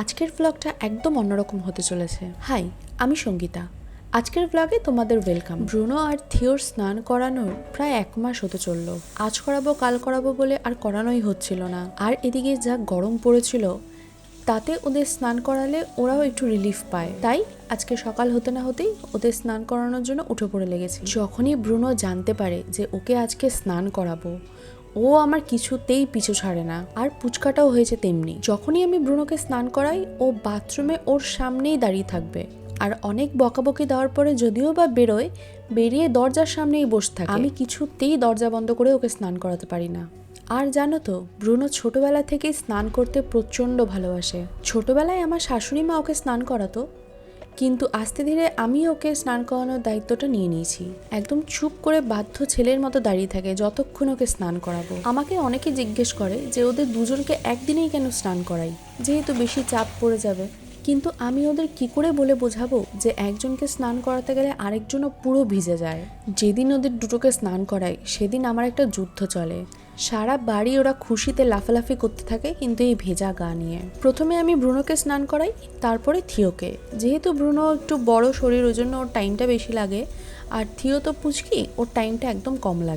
আজকের ব্লগটা একদম অন্যরকম হতে চলেছে। হাই, আমি সঙ্গীতা। আজকের ব্লগে তোমাদের ওয়েলকাম। ব্রুনো আর থিওর স্নান করানোর প্রায় 1 মাস হতে চলল। আজ করাবো কাল করাবো বলে আর করানোই হচ্ছিল না। আর এদিকে যা গরম পড়েছিল তাতে ওদের স্নান করালে ওরাও একটু রিলিফ পায়। তাই আজকে সকাল হতে না হতেই ওদের স্নান করানোর জন্য উঠে পড়ে লেগেছে। যখনই ব্রুনো জানতে পারে যে ওকে আজকে স্নান করাবো, ও আমার কিছুতেই পিছু ছাড়ে না। আর পুচকাটাও হয়েছে তেমনি। যখনই আমি ব্রুনোকে স্নান করাই ও বাথরুমে ওর সামনেই দাঁড়িয়ে থাকবে। আর অনেক বকাবকি দেওয়ার পরে যদিও বা বেরোয়, বেরিয়ে দরজার সামনেই বসে থাকে। আমি কিছুতেই দরজা বন্ধ করে ওকে স্নান করাতে পারি না। আর জানো তো, ব্রুনো ছোটবেলা থেকেই স্নান করতে প্রচণ্ড ভালোবাসে। ছোটবেলায় আমার শাশুড়ি মা ওকে স্নান করাতো, কিন্তু আস্তে ধীরে আমি ওকে স্নান করানোর দায়িত্বটা নিয়ে নিয়েছি। একদম চুপ করে বাধ্য ছেলের মতো দাঁড়িয়ে থাকে যতক্ষণ ওকে স্নান করাবো। আমাকে অনেকে জিজ্ঞেস করে যে ওদের দুজনকে একদিনেই কেন স্নান করাই, যেহেতু বেশি চাপ পড়ে যাবে। কিন্তু আমি ওদের কি করে বলে বোঝাবো যে একজনকে স্নান করাতে গেলে আরেকজনও পুরো ভিজে যায়। যেদিন ওদের দুটোকে স্নান করাই সেদিন আমার একটা যুদ্ধ চলে। সারা বাড়ি ওরা খুশিতে লাফালাফি করতে থাকে, কিন্তু এই ভেজা গা নিয়ে। প্রথমে আমি ব্রুনোকে স্নান করাই, তারপরে থিওকে। যেহেতু ব্রুনো একটু বড় শরীর, ওই জন্য ওর টাইমটা বেশি লাগে। আর থিও তো পুচকি, ওর টাইমটা একদম কম লাগে।